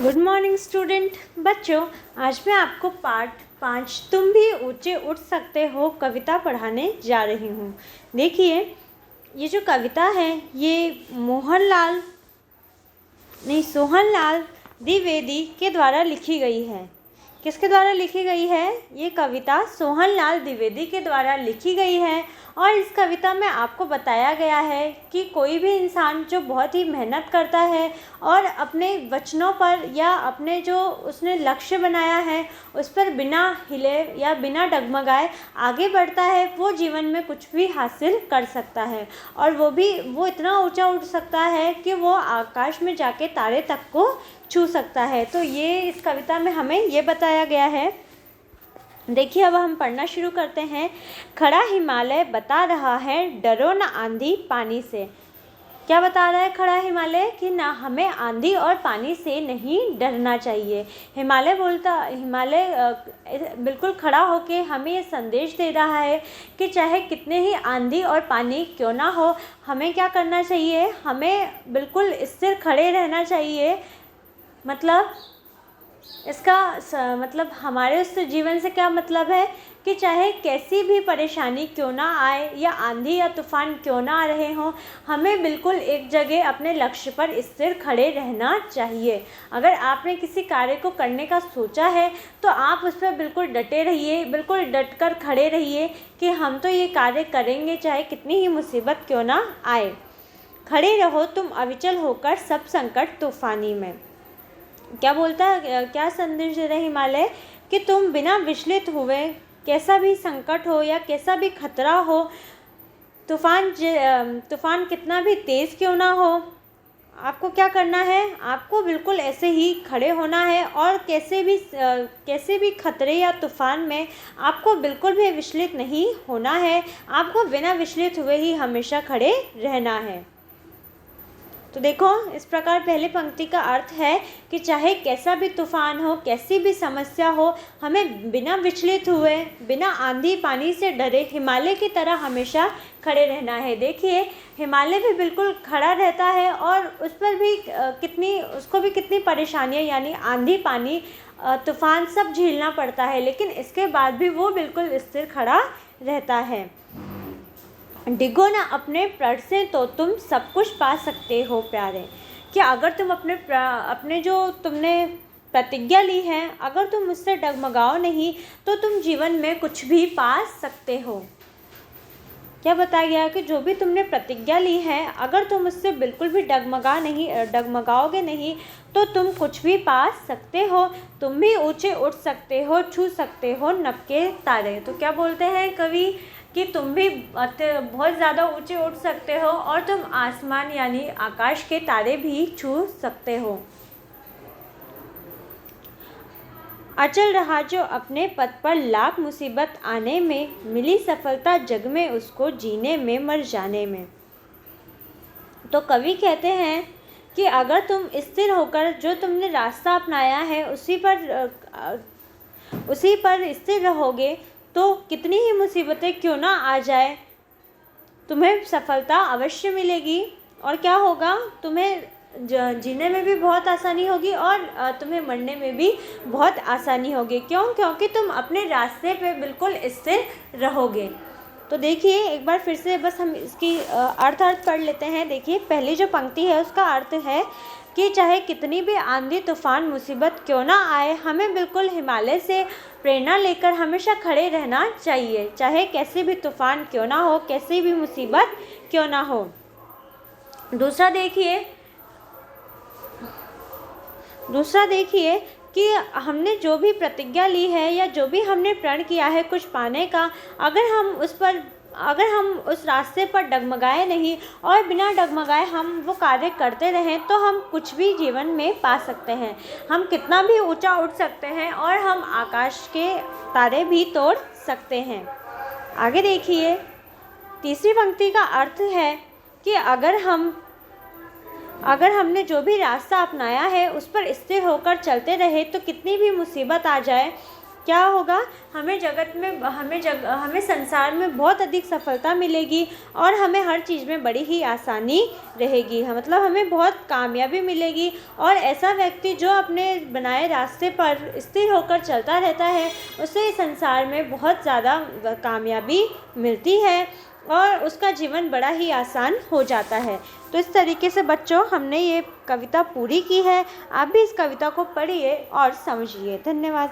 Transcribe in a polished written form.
Good morning student बच्चों। आज मैं आपको पाठ 5 तुम भी ऊंचे उठ सकते हो कविता पढ़ाने जा रही हूँ। देखिए, ये जो कविता है ये सोहनलाल द्विवेदी के द्वारा लिखी गई है। किसके द्वारा लिखी गई है? ये कविता सोहनलाल द्विवेदी के द्वारा लिखी गई है। और इस कविता में आपको बताया गया है कि कोई भी इंसान जो बहुत ही मेहनत करता है और अपने वचनों पर या अपने जो उसने लक्ष्य बनाया है उस पर बिना हिले या बिना डगमगाए आगे बढ़ता है, वो जीवन में कुछ भी हासिल कर सकता है। और वो इतना ऊंचा उठ सकता है कि वो आकाश में जाके तारे तक को छू सकता है। तो ये इस कविता में हमें ये बताया गया है। देखिए, अब हम पढ़ना शुरू करते हैं। खड़ा हिमालय बता रहा है डरो न आंधी पानी से। क्या बता रहा है खड़ा हिमालय? कि ना, हमें आंधी और पानी से नहीं डरना चाहिए। हिमालय बिल्कुल खड़ा होकर हमें ये संदेश दे रहा है कि चाहे कितने ही आंधी और पानी क्यों ना हो, हमें क्या करना चाहिए? हमें बिल्कुल स्थिर खड़े रहना चाहिए। मतलब मतलब हमारे उस जीवन से क्या मतलब है कि चाहे कैसी भी परेशानी क्यों ना आए या आंधी या तूफान क्यों ना आ रहे हों, हमें बिल्कुल एक जगह अपने लक्ष्य पर स्थिर खड़े रहना चाहिए। अगर आपने किसी कार्य को करने का सोचा है तो आप उस पर बिल्कुल डटे रहिए, बिल्कुल डट कर खड़े रहिए कि हम तो ये कार्य करेंगे चाहे कितनी ही मुसीबत क्यों ना आए। खड़े रहो तुम अविचल होकर सब संकट तूफानी में। क्या बोलता है, क्या संदेश दे रहे हिमालय? कि तुम बिना विचलित हुए, कैसा भी संकट हो या कैसा भी खतरा हो, तूफान कितना भी तेज़ क्यों ना हो, आपको क्या करना है? आपको बिल्कुल ऐसे ही खड़े होना है और कैसे भी खतरे या तूफान में आपको बिल्कुल भी विचलित नहीं होना है। आपको बिना विचलित हुए ही हमेशा खड़े रहना है। तो देखो, इस प्रकार पहली पंक्ति का अर्थ है कि चाहे कैसा भी तूफान हो, कैसी भी समस्या हो, हमें बिना विचलित हुए, बिना आंधी पानी से डरे हिमालय की तरह हमेशा खड़े रहना है। देखिए, हिमालय भी बिल्कुल खड़ा रहता है और उस पर भी उसको भी कितनी परेशानियाँ यानी आंधी पानी तूफान सब झेलना पड़ता है, लेकिन इसके बाद भी वो बिल्कुल स्थिर खड़ा रहता है। डिगो ना अपने प्रण से तो तुम सब कुछ पा सकते हो प्यारे। कि अगर तुम अपने जो तुमने प्रतिज्ञा ली है, अगर तुम उससे डगमगाओ नहीं तो तुम जीवन में कुछ भी पा सकते हो। क्या बताया गया कि जो भी तुमने प्रतिज्ञा ली है, अगर तुम उससे बिल्कुल भी डगमगाओगे नहीं तो तुम कुछ भी पा सकते हो। तुम भी ऊंचे उठ सकते हो, छू सकते हो नभ के तारे। तो क्या बोलते हैं कवि कि तुम भी बहुत ज़्यादा ऊंचे उठ सकते हो और तुम आसमान यानी आकाश के तारे भी छू सकते हो। अचल रहा जो अपने पद पर, लाख मुसीबत आने में मिली सफलता जग में उसको जीने में मर जाने में। तो कवि कहते हैं कि अगर तुम स्थिर होकर जो तुमने रास्ता अपनाया है उसी पर स्थिर रहोगे तो कितनी ही मुसीबतें क्यों ना आ जाए, तुम्हें सफलता अवश्य मिलेगी। और क्या होगा, तुम्हें जीने में भी बहुत आसानी होगी और तुम्हें मरने में भी बहुत आसानी होगी। क्यों? क्योंकि तुम अपने रास्ते पे बिल्कुल स्थिर रहोगे। तो देखिए, एक बार फिर से बस हम इसकी अर्थ पढ़ लेते हैं। देखिए, पहली जो पंक्ति है उसका अर्थ है कि चाहे कितनी भी आंधी तूफान मुसीबत क्यों ना आए, हमें बिल्कुल हिमालय से प्रेरणा लेकर हमेशा खड़े रहना चाहिए, चाहे कैसे भी तूफान क्यों ना हो, कैसी भी मुसीबत क्यों ना हो। दूसरा देखिए कि हमने जो भी प्रतिज्ञा ली है या जो भी हमने प्रण किया है कुछ पाने का, अगर हम उस रास्ते पर डगमगाए नहीं और बिना डगमगाए हम वो कार्य करते रहें तो हम कुछ भी जीवन में पा सकते हैं। हम कितना भी ऊंचा उठ सकते हैं और हम आकाश के तारे भी तोड़ सकते हैं। आगे देखिए, तीसरी पंक्ति का अर्थ है कि अगर हमने जो भी रास्ता अपनाया है उस पर स्थिर होकर चलते रहे तो कितनी भी मुसीबत आ जाए, क्या होगा, हमें संसार में बहुत अधिक सफलता मिलेगी और हमें हर चीज़ में बड़ी ही आसानी रहेगी, मतलब हमें बहुत कामयाबी मिलेगी। और ऐसा व्यक्ति जो अपने बनाए रास्ते पर स्थिर होकर चलता रहता है, उसे संसार में बहुत ज़्यादा कामयाबी मिलती है और उसका जीवन बड़ा ही आसान हो जाता है। तो इस तरीके से बच्चों, हमने ये कविता पूरी की है। आप भी इस कविता को पढ़िए और समझिए। धन्यवाद।